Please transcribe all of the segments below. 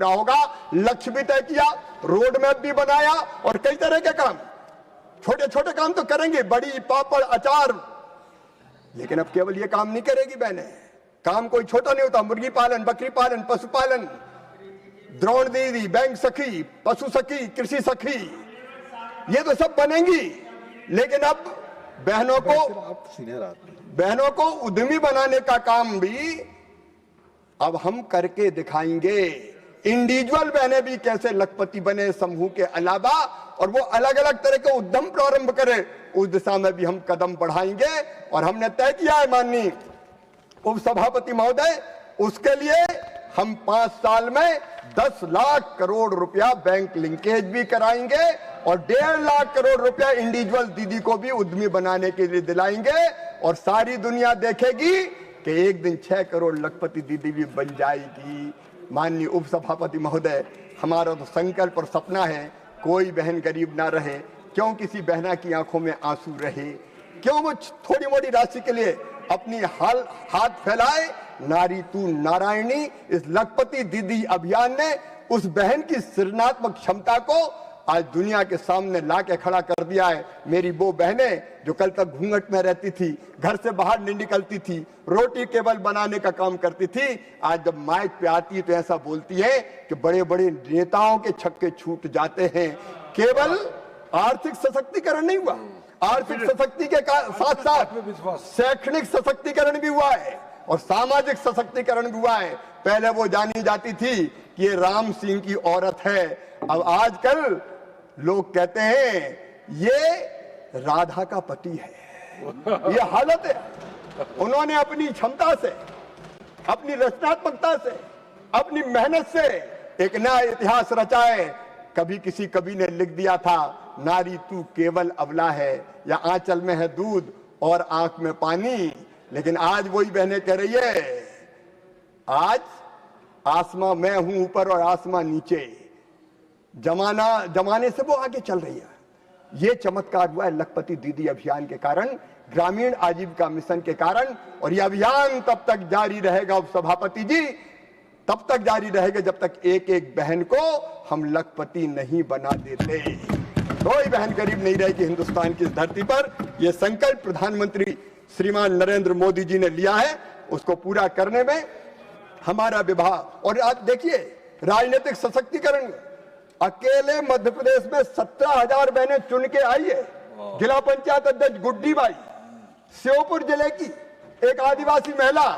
होगा, लक्ष्य भी तय किया, रोड मैप भी बनाया और कई तरह के काम, छोटे छोटे काम तो करेंगे, बड़ी पापड़ अचार, लेकिन अब केवल ये काम नहीं करेगी बहनें। काम कोई छोटा नहीं होता, मुर्गी पालन, बकरी पालन, पशुपालन, द्रोण दीदी, बैंक सखी, पशु सखी, कृषि सखी, ये तो सब बनेंगी। लेकिन अब बहनों को उद्यमी बनाने का काम भी अब हम करके दिखाएंगे। इंडिविजुअल बहनें भी कैसे लखपति बने समूह के अलावा, और वो अलग अलग तरह के उद्यम प्रारंभ करें, उस दिशा में भी हम कदम बढ़ाएंगे। और हमने तय किया है माननीय उप सभापति महोदय, उसके लिए हम 5 साल में 10 लाख करोड़ रुपया बैंक लिंकेज भी कराएंगे और 1.5 लाख करोड़ रुपया इंडिविजुअल दीदी को भी उद्यमी बनाने के लिए दिलाएंगे। और सारी दुनिया देखेगी कि एक दिन 6 करोड़ लखपति दीदी भी बन जाएगी। माननीय उप सभापति महोदय, हमारा तो संकल्प और सपना है, कोई बहन गरीब ना रहे। क्यों किसी बहना की आंखों में आंसू रहे, क्यों वो थोड़ी मोटी राशि के लिए अपनी हाथ फैलाए। नारी तू नारायणी, इस लखपति दीदी अभियान ने उस बहन की सृजनात्मक क्षमता को आज दुनिया के सामने ला के खड़ा कर दिया है। मेरी वो बहनें जो कल तक घूंघट में रहती थी, घर से बाहर नहीं निकलती थी, रोटी केवल बनाने का काम करती थी, आज जब माइक पे आती है तो ऐसा बोलती है कि बड़े बड़े नेताओं के छक्के छूट जाते हैं। केवल आर्थिक सशक्तिकरण नहीं हुआ, आर्थिक सशक्ति के साथ साथ शैक्षणिक सशक्तिकरण भी हुआ है और सामाजिक सशक्तिकरण भी हुआ है। पहले वो जानी जाती थी कि ये राम सिंह की औरत है, अब आजकल लोग कहते हैं ये राधा का पति है। ये हालत है। उन्होंने अपनी क्षमता से, अपनी रचनात्मकता से, अपनी मेहनत से एक नया इतिहास रचा है। कभी किसी कवि ने लिख दिया था, नारी तू केवल अबला है, या आंचल में है दूध और आंख में पानी। लेकिन आज वही बहनें कह रही है, आज आसमां मैं हूं ऊपर और आसमां नीचे, जमाने से वो आगे चल रही है। ये चमत्कार हुआ है लखपति दीदी अभियान के कारण, ग्रामीण आजीविका मिशन के कारण। और ये अभियान तब तक जारी रहेगा उप सभापति जी, तब तक जारी रहेगा जब तक एक एक बहन को हम लखपति नहीं बना देते। कोई बहन गरीब नहीं रहेगी हिंदुस्तान की धरती पर। यह संकल्प प्रधानमंत्री श्रीमान नरेंद्र मोदी जी ने लिया है, उसको पूरा करने में हमारा विभाग। और आज देखिए राजनीतिक सशक्तिकरण, अकेले मध्य प्रदेश में 17,000 बहनें चुन के आई है। जिला पंचायत अध्यक्ष गुड्डी बाई, श्योपुर जिले की एक आदिवासी महिला,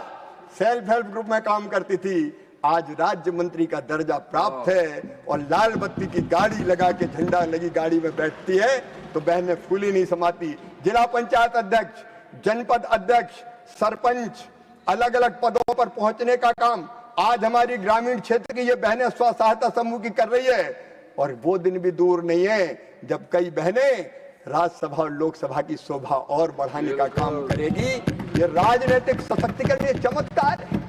सेल्फ हेल्प ग्रुप में काम करती थी, आज राज्य मंत्री का दर्जा प्राप्त है और लाल बत्ती की गाड़ी लगा के, झंडा लगी गाड़ी में बैठती है तो बहनें फूली नहीं समाती। जिला पंचायत अध्यक्ष, जनपद अध्यक्ष, सरपंच, अलग अलग पदों पर पहुंचने का काम आज हमारी ग्रामीण क्षेत्र की ये बहनें स्व सहायता समूह की कर रही है। और वो दिन भी दूर नहीं है जब कई बहनें राज्यसभा और लोकसभा की शोभा और बढ़ाने का काम करेगी। ये राजनीतिक सशक्तिकरण, ये चमत्कार है,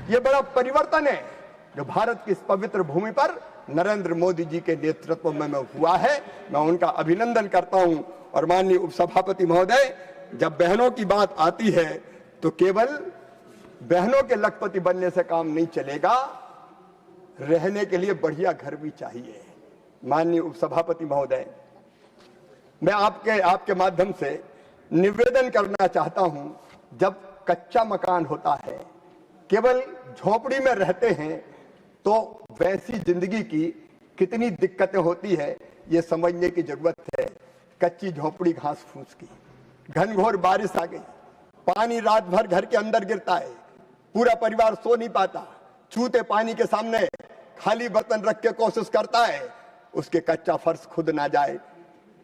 ये बड़ा परिवर्तन है जो भारत की इस पवित्र भूमि पर नरेंद्र मोदी जी के नेतृत्व में हुआ है। मैं उनका अभिनंदन करता हूं। और माननीय उपसभापति महोदय, जब बहनों की बात आती है तो केवल बहनों के लखपति बनने से काम नहीं चलेगा, रहने के लिए बढ़िया घर भी चाहिए। माननीय उपसभापति महोदय, मैं आपके माध्यम से निवेदन करना चाहता हूं, जब कच्चा मकान होता है, केवल झोपड़ी में रहते हैं, तो वैसी जिंदगी की कितनी दिक्कतें होती है ये समझने की जरूरत है। कच्ची झोपड़ी घास फूस की, घनघोर बारिश आ गई, पानी रात भर घर के अंदर गिरता है, पूरा परिवार सो नहीं पाता, छूते पानी के सामने खाली बर्तन रख के कोशिश करता है उसके कच्चा फर्श खुद ना जाए,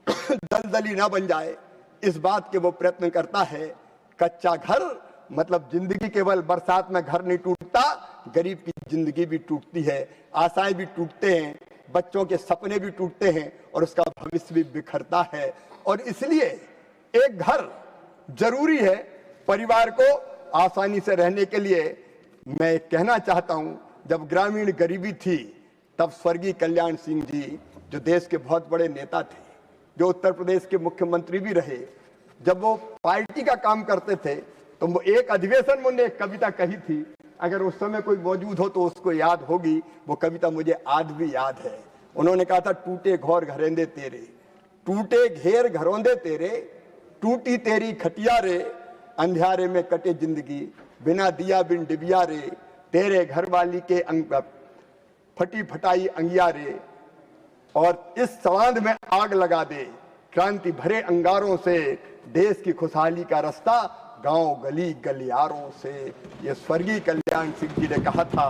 दलदली ना बन जाए, इस बात के वो प्रयत्न करता है। कच्चा घर मतलब जिंदगी केवल बरसात में घर नहीं टूटता, गरीब की जिंदगी भी टूटती है, आशाएं भी टूटते हैं, बच्चों के सपने भी टूटते हैं और उसका भविष्य भी बिखरता है। और इसलिए एक घर जरूरी है परिवार को आसानी से रहने के लिए। मैं कहना चाहता हूं, जब ग्रामीण गरीबी थी तब स्वर्गीय कल्याण सिंह जी, जो देश के बहुत बड़े नेता थे, जो उत्तर प्रदेश के मुख्यमंत्री भी रहे, जब वो पार्टी का काम करते थे तो वो एक अधिवेशन में उन्होंने एक कविता कही थी, अगर उस समय कोई मौजूद हो तो उसको याद होगी, वो कविता मुझे आज भी याद है। उन्होंने कहा था, टूटे घोर घरेंदे तेरे, टूटे घेर घरोंदे तेरे, टूटी तेरी खटिया रे, अंधियारे में कटे जिंदगी, बिना दिया बिन डिबिया रे, तेरे घर वाली के फटी फटाई अंगिया रे, और इस सवांध में आग लगा दे, क्रांति भरे अंगारों से, देश की खुशहाली का रास्ता गांव गली गलियारों से। ये स्वर्गीय कल्याण सिंह जी ने कहा था।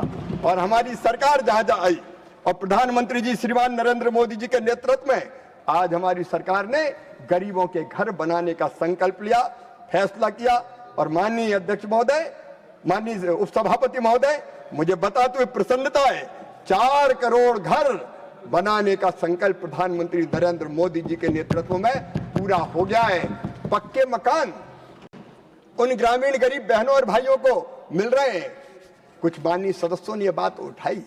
और हमारी सरकार जहां जहां आई और प्रधानमंत्री जी श्रीमान नरेंद्र मोदी जी के नेतृत्व में आज हमारी सरकार ने गरीबों के घर बनाने का संकल्प लिया, फैसला किया। और माननीय अध्यक्ष महोदय, माननीय उपसभापति महोदय, मुझे बताते हुए प्रसन्नता है, 4 करोड़ घर बनाने का संकल्प प्रधानमंत्री नरेंद्र मोदी जी के नेतृत्व में पूरा हो गया है। पक्के मकान उन ग्रामीण गरीब बहनों और भाइयों को मिल रहे हैं। कुछ माननीय सदस्यों ने यह बात उठाई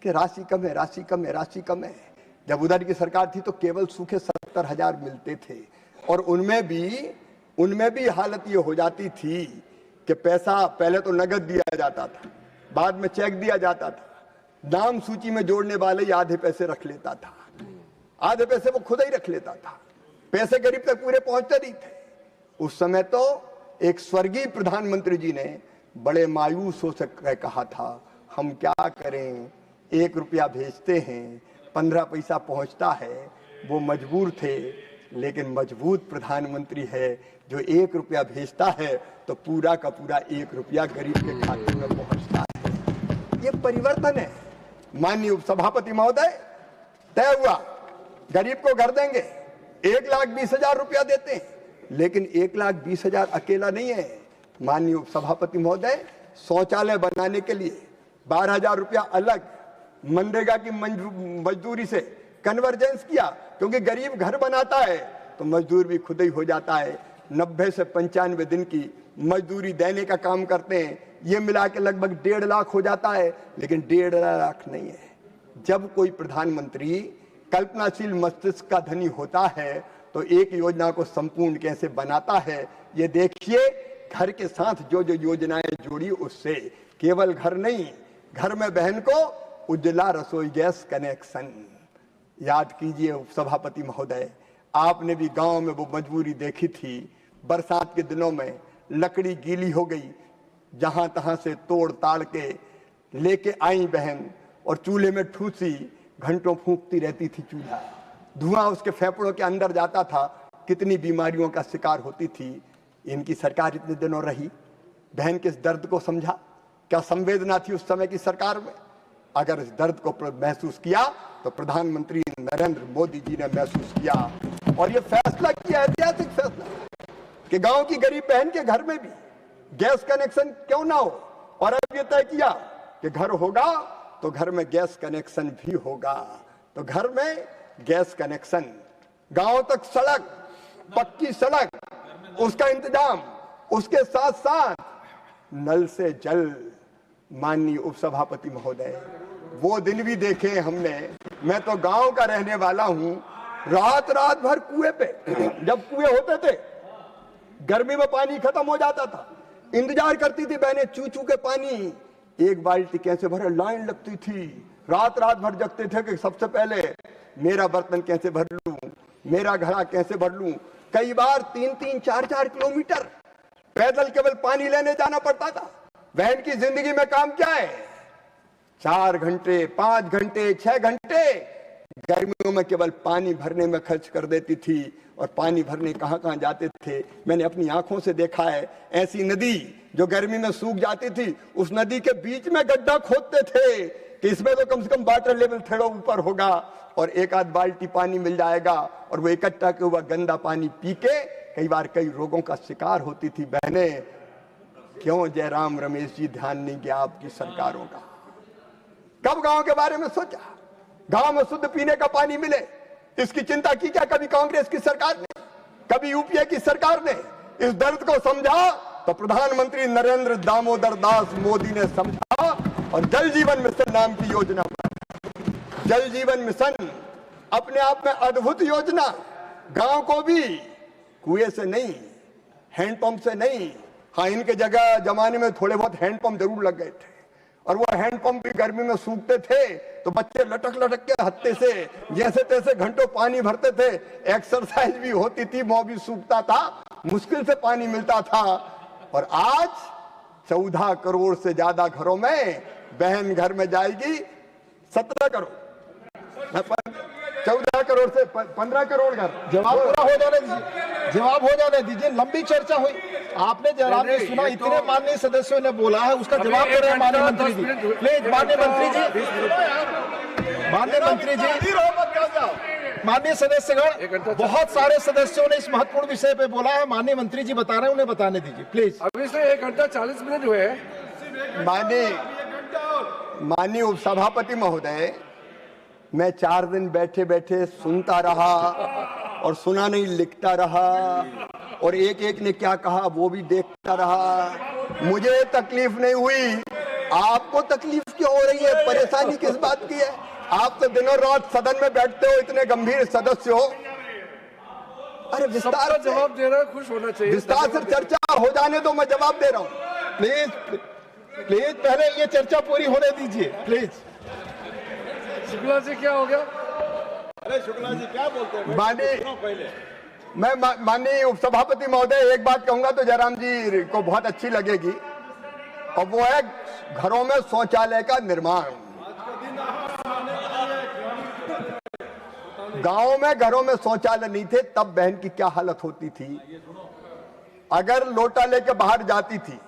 कि राशि कम है, राशि कम है, राशि कम है। जब उधर की सरकार थी तो केवल सूखे 70,000 मिलते थे, और उनमें भी हालत ये हो जाती थी कि पैसा पहले तो नगद दिया जाता था, बाद में चेक दिया जाता था, नाम सूची में जोड़ने वाले आधे पैसे रख लेता था, आधे पैसे वो खुद ही रख लेता था, पैसे गरीब तक पूरे पहुंचते नहीं थे। उस समय तो एक स्वर्गीय प्रधानमंत्री जी ने बड़े मायूस हो कर कहा था, हम क्या करें, 1 रुपया भेजते हैं, 15 पैसा पहुंचता है। वो मजबूर थे, लेकिन मजबूत प्रधानमंत्री है जो 1 रुपया भेजता है तो पूरा का पूरा 1 रुपया गरीब के खाते में पहुंचता है। ये परिवर्तन है। माननीय उपसभापति महोदय, तय हुआ गरीब को घर देंगे, 1,20,000 रुपया देते हैं, लेकिन 1,20,000 अकेला नहीं है। माननीय उपसभापति महोदय, शौचालय बनाने के लिए 12,000 रुपया अलग मनरेगा की मजदूरी से कन्वर्जेंस किया, क्योंकि गरीब घर बनाता है तो मजदूर भी खुद ही हो जाता है। 90 से 95 दिन की मजदूरी देने का काम करते हैं, ये मिला के लगभग 1.5 लाख हो जाता है, लेकिन 1.5 लाख नहीं है। जब कोई प्रधानमंत्री कल्पनाशील मस्तिष्क का धनी होता है तो एक योजना को संपूर्ण कैसे बनाता है, ये देखिए। घर के साथ जो जो योजनाएं जोड़ी, उससे केवल घर नहीं, घर में बहन को उज्ज्वला रसोई गैस कनेक्शन। याद कीजिए उपसभापति महोदय, आपने भी गांव में वो मजबूरी देखी थी। बरसात के दिनों में लकड़ी गीली हो गई, जहां तहां से तोड़ ताड़ के लेके आई बहन, और चूल्हे में ठूसी, घंटों फूंकती रहती थी चूल्हा, धुआं उसके फेफड़ों के अंदर जाता था, कितनी बीमारियों का शिकार होती थी। इनकी सरकार इतने दिनों रही, बहन के इस दर्द को समझा, क्या संवेदना थी उस समय की सरकार में। अगर इस दर्द को महसूस किया तो प्रधानमंत्री नरेंद्र मोदी जी ने महसूस किया, और ये फैसला किया, ऐतिहासिक फैसला, कि गांव की गरीब बहन के घर में भी गैस कनेक्शन क्यों ना हो। और अब ये तय किया कि घर होगा तो घर में गैस कनेक्शन भी होगा। तो घर में गैस कनेक्शन, गांव तक सड़क, पक्की सड़क, उसका इंतजाम, उसके साथ साथ नल से जल। माननीय उपसभापति महोदय, वो दिन भी देखे हमने। मैं तो गांव का रहने वाला हूं, रात रात भर कुएं पे, जब कुएं होते थे, गर्मी में पानी खत्म हो जाता था, इंतजार करती थी बहनें चू चू के पानी, 1 बाल्टी कैसे भरे, लाइन लगती थी। रात रात भर जगते थे कि सबसे पहले मेरा बर्तन कैसे भर लूं, मेरा घड़ा कैसे भर लूं। कई बार 3-3, 4-4 किलोमीटर पैदल केवल पानी लेने जाना पड़ता था। बहन की जिंदगी में काम क्या है, 4 घंटे, 5 घंटे, 6 घंटे गर्मियों में केवल पानी भरने में खर्च कर देती थी। और पानी भरने कहां कहां जाते थे, मैंने अपनी आंखों से देखा है। ऐसी नदी जो गर्मी में सूख जाती थी, उस नदी के बीच में गड्ढा खोदते थे कि इसमें तो कम से कम वाटर लेवल थोड़ा ऊपर होगा और 1-8 बाल्टी पानी मिल जाएगा। और वो इकट्ठा किया हुआ गंदा पानी पी के कई बार कई रोगों का शिकार होती थी बहनें। क्यों जयराम रमेश जी ध्यान नहीं गया आपकी सरकारों का? कब गांव के बारे में सोचा, गांव में शुद्ध पीने का पानी मिले, इसकी चिंता की क्या कभी कांग्रेस की सरकार ने, कभी यूपीए की सरकार ने? इस दर्द को समझा तो प्रधानमंत्री नरेंद्र दामोदर दास मोदी ने समझा और जल जीवन मिशन नाम की योजना बनाई। जल जीवन मिशन अपने आप में अद्भुत योजना, गांव को भी कुएं से नहीं, हैंडपंप से नहीं, हाँ इनके जगह जमाने में थोड़े बहुत हैंडपंप जरूर लग गए थे, और वो हैंडपंप भी गर्मी में सूखते थे तो बच्चे लटक लटक के हत्थे से जैसे तैसे घंटों पानी भरते थे, एक्सरसाइज भी होती थी, मुंह भी सूखता था, मुश्किल से पानी मिलता था। और आज 14 करोड़ से ज्यादा घरों में बहन घर में जाएगी, 17 करोड़ 14 करोड़ से 15 करोड़ घर। जवाब पूरा हो जाने दीजिए, जवाब हो जाने दीजिए। लंबी चर्चा हुई, आपने जवाब नहीं सुना, इतने माननीय सदस्यों ने बोला है, उसका जवाब दे रहे हैं माननीय मंत्री जी। प्लीज माननीय मंत्री जी, माननीय मंत्री जी, माननीय सदस्यगण, बहुत सारे सदस्यों ने इस महत्वपूर्ण विषय पे बोला है, माननीय मंत्री जी बता रहे हैं, उन्हें बताने दीजिए प्लीज। अभी से 1 घंटा 40 मिनट हुए हैं। माननीय उपसभापति महोदय, मैं 4 दिन बैठे बैठे सुनता रहा और सुना नहीं, लिखता रहा, और एक एक ने क्या कहा वो भी देखता रहा। मुझे तकलीफ नहीं हुई, आपको तकलीफ क्यों हो रही है? परेशानी किस बात की है? आप तो दिनों रात सदन में बैठते हो, इतने गंभीर सदस्य हो। अरे विस्तार से जवाब दे रहा है, खुश होना चाहिए। विस्तार से चर्चा हो जाने दो, मैं जवाब दे रहा हूँ। प्लीज प्लीज पहले ये चर्चा पूरी होने दीजिए प्लीज। शुक्ला जी क्या हो गया? अरे शुक्ला जी क्या बोलते हैं? मैं माननीय उपसभापति महोदय एक बात कहूंगा तो जयराम जी को बहुत अच्छी लगेगी, और वो है घरों में शौचालय का निर्माण। गांव में घरों में शौचालय नहीं थे, तब बहन की क्या हालत होती थी। अगर लोटा लेके बाहर जाती थी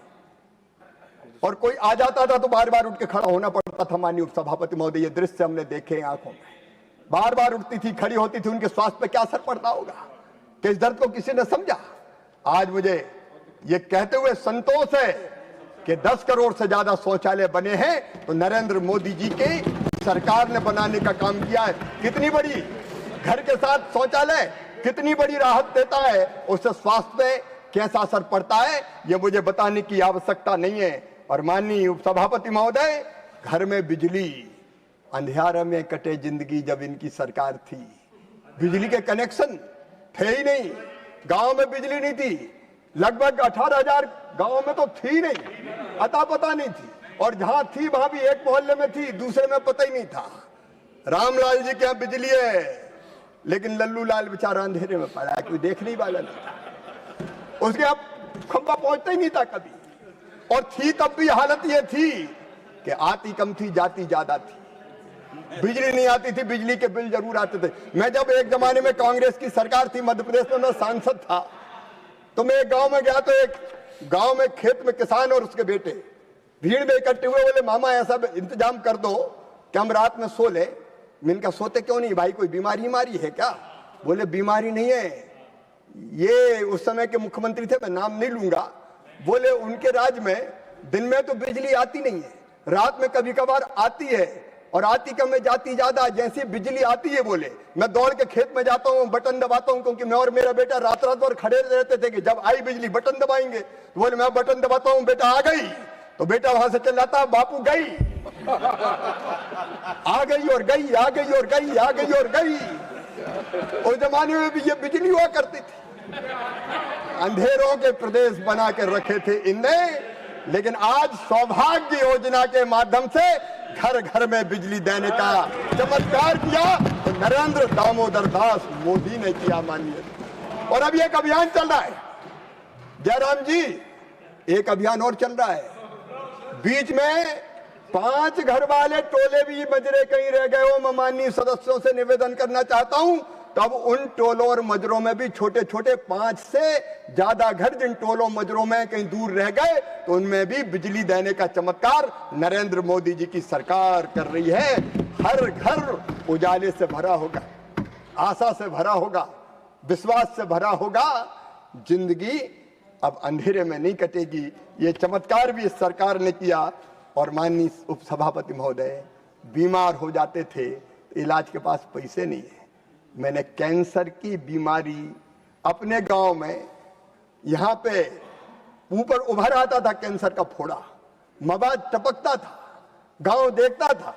और कोई आ जाता था तो बार बार उठ के खड़ा होना पड़ता था। माननीय उपसभापति महोदय, ये दृश्य हमने देखे आंखों में। बार बार उठती थी, खड़ी होती थी, उनके स्वास्थ्य पे क्या असर पड़ता होगा, कि इस दर्द को किसी ने समझा। आज मुझे ये कहते हुए संतोष है कि 10 करोड़ से ज्यादा शौचालय बने हैं, तो नरेंद्र मोदी जी की सरकार ने बनाने का काम किया है। कितनी बड़ी घर के साथ शौचालय कितनी बड़ी राहत देता है, उससे स्वास्थ्य पे कैसा असर पड़ता है, ये मुझे बताने की आवश्यकता नहीं है। और माननीय उपसभापति महोदय, घर में बिजली, अंधियारे में कटे जिंदगी जब इनकी सरकार थी। बिजली के कनेक्शन थे ही नहीं, गांव में बिजली नहीं थी, लगभग 18,000 गांव में तो थी नहीं, अता पता नहीं थी, और जहां थी वहां भी एक मोहल्ले में थी, दूसरे में पता ही नहीं था। रामलाल जी के यहाँ बिजली है, लेकिन लल्लू लाल बेचारा अंधेरे में पड़ा, कोई देखने वाला नहीं था, उसके अब खंबा पहुंचता ही नहीं था कभी। और थी तब भी हालत ये थी कि आती कम थी, जाती ज्यादा थी। बिजली नहीं आती थी, बिजली के बिल जरूर आते थे। मैं जब एक जमाने में कांग्रेस की सरकार थी, मध्य प्रदेश में मैं सांसद था, तो मैं एक गांव में गया, तो एक गांव में खेत में किसान और उसके बेटे भीड़ में इकट्ठे हुए, बोले मामा ऐसा इंतजाम कर दो कि हम रात में सो ले। मैंने कहा सोते क्यों नहीं भाई, कोई बीमारी है क्या? बोले बीमारी नहीं है, ये उस समय के मुख्यमंत्री थे, मैं नाम नहीं लूंगा, बोले उनके राज्य में दिन में तो बिजली आती नहीं है, रात में कभी कभार आती है, और आती कम में जाती ज्यादा। जैसी बिजली आती है, बोले मैं दौड़ के खेत में जाता हूँ, बटन दबाता हूँ, क्योंकि मैं और मेरा बेटा रात रात भर खड़े रहते थे कि जब आई बिजली बटन दबाएंगे। तो बोले मैं बटन दबाता हूँ, बेटा आ गई, तो बेटा वहां से चिल्लाता बापू गई, आ गई और गई, आ गई और गई, आ गई और गई। उस जमाने में भी ये बिजली हुआ करती थी। अंधेरों के प्रदेश बना के रखे थे इनने, लेकिन आज सौभाग्य योजना के माध्यम से घर घर में बिजली देने का चमत्कार किया तो नरेंद्र दामोदर दास मोदी ने किया, मानिए। और अब एक अभियान चल रहा है जयराम जी, एक अभियान और चल रहा है। बीच में 5 घर वाले टोले भी मजरे कहीं रह गए हो। मैं माननीय सदस्यों से निवेदन करना चाहता हूं, तब उन टोलों और मजरों में भी छोटे छोटे 5 से ज्यादा घर जिन टोलों मजरों में कहीं दूर रह गए, तो उनमें भी बिजली देने का चमत्कार नरेंद्र मोदी जी की सरकार कर रही है। हर घर उजाले से भरा होगा, आशा से भरा होगा, विश्वास से भरा होगा। जिंदगी अब अंधेरे में नहीं कटेगी। ये चमत्कार भी इस सरकार ने किया। और माननीय उपसभापति महोदय, बीमार हो जाते थे, इलाज के पास पैसे नहीं है। मैंने कैंसर की बीमारी अपने गांव में, यहाँ पे ऊपर उभर आता था कैंसर का फोड़ा, मवाद टपकता था, गांव देखता था,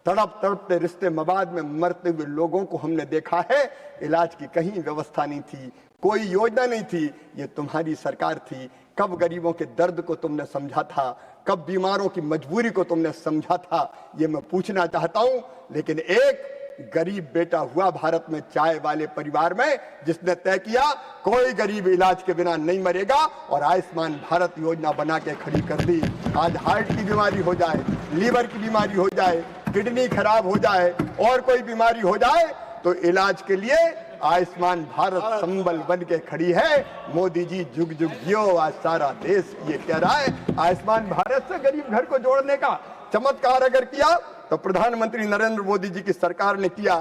तड़प तड़पते रिश्ते मवाद में मरते हुए लोगों को हमने देखा है। इलाज की कहीं व्यवस्था नहीं थी, कोई योजना नहीं थी। ये तुम्हारी सरकार थी। कब गरीबों के दर्द को तुमने समझा था, कब बीमारों की मजबूरी को तुमने समझा था, ये मैं पूछना चाहता हूं। लेकिन एक गरीब बेटा हुआ भारत में, चाय वाले परिवार में, जिसने तय किया कोई गरीब इलाज के बिना नहीं मरेगा, और आयुष्मान भारत योजना बना के खड़ी कर दी। आज हार्ट की बीमारी हो जाए, लीवर की बीमारी हो जाए, किडनी खराब हो जाए और कोई बीमारी हो जाए तो इलाज के लिए आयुष्मान भारत संबल बन के खड़ी है। मोदी जी जुग जुग जियो, आज सारा देश ये कह रहा है। आयुष्मान भारत से गरीब घर को जोड़ने का चमत्कार अगर किया तो प्रधानमंत्री नरेंद्र मोदी जी की सरकार ने किया।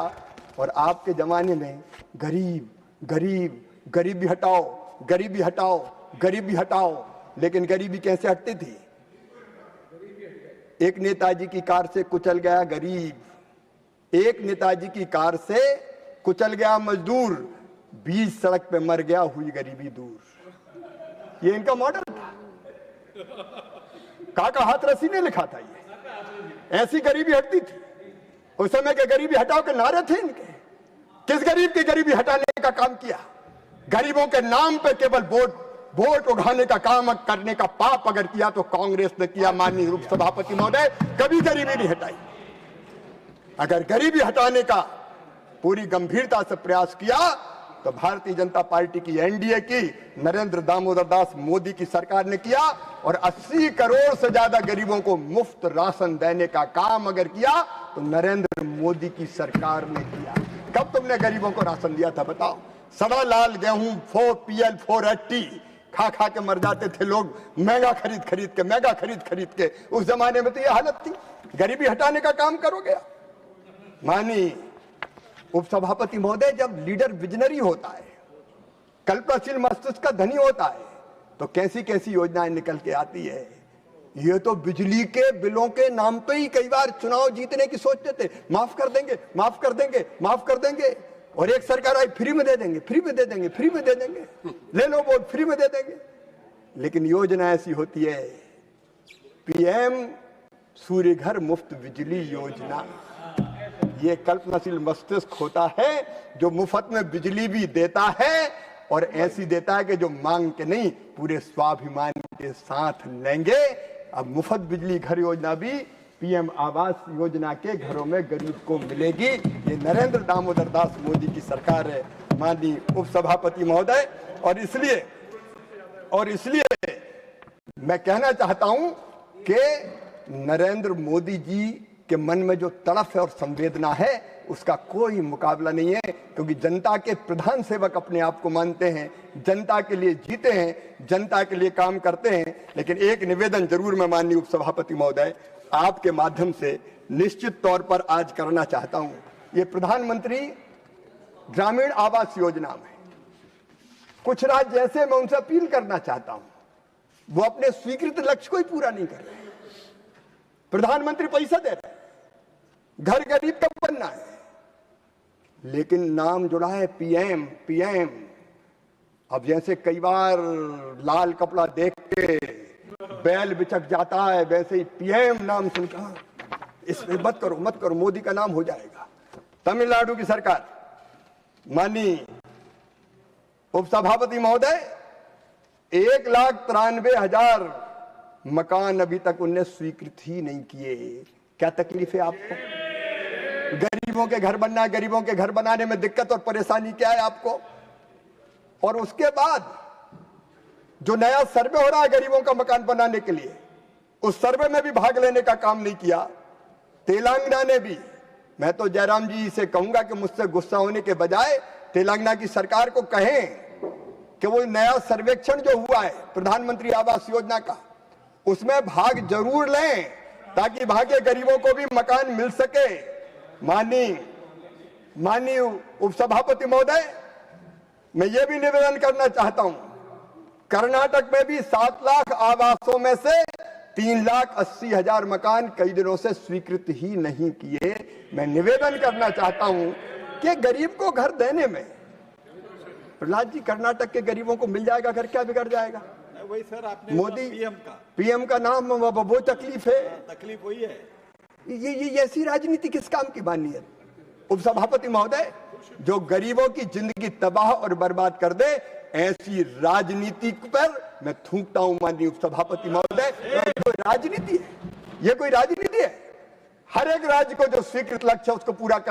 और आपके जमाने में गरीब गरीब गरीबी हटाओ, गरीबी हटाओ, गरीबी हटाओ, लेकिन गरीबी कैसे हटती थी? एक नेताजी की कार से कुचल गया गरीब, एक नेताजी की कार से कुचल गया मजदूर, बीच सड़क पे मर गया, हुई गरीबी दूर। ये इनका मॉडल था, काका हाथरसी ने लिखा था। ये ऐसी गरीबी हटती थी। उस समय के गरीबी हटाओ के नारे थे इनके। किस गरीब की गरीबी हटाने का काम किया? गरीबों के नाम पे केवल वोट उठाने का काम करने का पाप अगर किया तो कांग्रेस ने किया। माननीय उप सभापति महोदय, कभी गरीबी नहीं हटाई। अगर गरीबी हटाने का पूरी गंभीरता से प्रयास किया तो भारतीय जनता पार्टी की, एनडीए की, नरेंद्र दामोदर दास मोदी की सरकार ने किया। और 80 करोड़ से ज्यादा गरीबों को मुफ्त राशन देने का काम अगर किया तो नरेंद्र मोदी की सरकार ने किया। कब तुमने गरीबों को राशन दिया था बताओ? सड़ा लाल गेहूं 4PL 480 खा खा के मर जाते थे लोग, महंगा खरीद खरीद के। उस जमाने में तो ये हालत थी। गरीबी हटाने का काम करोगे? मानी उपसभापति महोदय, जब लीडर विजनरी होता है, कल्पनाशील मस्तिष्क का धनी होता है, तो कैसी कैसी योजनाएं निकल के आती है। ये तो बिजली के बिलों के नाम पे ही कई बार चुनाव जीतने की सोचते थे। माफ कर देंगे, माफ कर देंगे, माफ कर देंगे। और एक सरकार आई, फ्री में दे देंगे, फ्री में दे देंगे, फ्री में दे देंगे, ले लो वोट, फ्री में दे देंगे। लेकिन योजना ऐसी होती है, पीएम सूर्य घर मुफ्त बिजली योजना। ये कल्पनाशील मस्तिष्क होता है जो मुफ्त में बिजली भी देता है, और ऐसी देता है कि जो मांग के नहीं, पूरे स्वाभिमान के साथ लेंगे। अब मुफ्त बिजली घर योजना भी पीएम आवास योजना के घरों में गरीब को मिलेगी। ये नरेंद्र दामोदर दास मोदी की सरकार है, माननीय उपसभापति महोदय। और इसलिए मैं कहना चाहता हूं कि नरेंद्र मोदी जी के मन में जो तड़प है और संवेदना है, उसका कोई मुकाबला नहीं है। क्योंकि जनता के प्रधान सेवक अपने आप को मानते हैं, जनता के लिए जीते हैं, जनता के लिए काम करते हैं। लेकिन एक निवेदन जरूर मैं माननीय उपसभापति महोदय आपके माध्यम से निश्चित तौर पर आज करना चाहता हूं। ये प्रधानमंत्री ग्रामीण आवास योजना में कुछ राज्य ऐसे, मैं उनसे अपील करना चाहता हूं, वो अपने स्वीकृत लक्ष्य को ही पूरा नहीं कर रहे। प्रधानमंत्री पैसा दे रहे, घर गरीब तक बनना है, लेकिन नाम जुड़ा है पीएम। अब जैसे कई बार लाल कपड़ा देख के बैल बिचक जाता है, वैसे ही पीएम नाम सुनकर इसमें मत करो, मोदी का नाम हो जाएगा। तमिलनाडु की सरकार, माननीय उपसभापति महोदय, 1,93,000 मकान अभी तक उनने स्वीकृत ही नहीं किए। क्या तकलीफ है आपको? गरीबों के घर बनना है, गरीबों के घर बनाने में दिक्कत और परेशानी क्या है आपको? और उसके बाद जो नया सर्वे हो रहा है गरीबों का मकान बनाने के लिए, उस सर्वे में भी भाग लेने का काम नहीं किया। तेलंगाना ने भी, मैं तो जयराम जी से कहूंगा कि मुझसे गुस्सा होने के बजाय तेलंगाना की सरकार को कहें कि वो नया सर्वेक्षण जो हुआ है प्रधानमंत्री आवास योजना का, उसमें भाग जरूर लें, ताकि भाग्य गरीबों को भी मकान मिल सके। माननीय उपसभापति महोदय, मैं ये भी निवेदन करना चाहता हूं, कर्नाटक में भी 7 लाख आवासों में से 3,80,000 मकान कई दिनों से स्वीकृत ही नहीं किए। मैं निवेदन करना चाहता हूं कि गरीब को घर देने में, प्रहलाद जी, कर्नाटक के गरीबों को मिल जाएगा घर, क्या बिगड़ जाएगा? वही सर, आपने मोदी पीएम का नाम, वो तकलीफ है, तकलीफ वही है। ये ऐसी राजनीति किस काम की माननी है? उपसभापति महोदय, जो गरीबों की जिंदगी तबाह और बर्बाद कर दे, ऐसी राजनीति पर मैं थूकता हूं माननीय उपसभापति महोदय। जो राजनीति है, ये कोई राजनीति है? हर एक राज्य को जो स्वीकृत लक्ष्य है उसको पूरा कर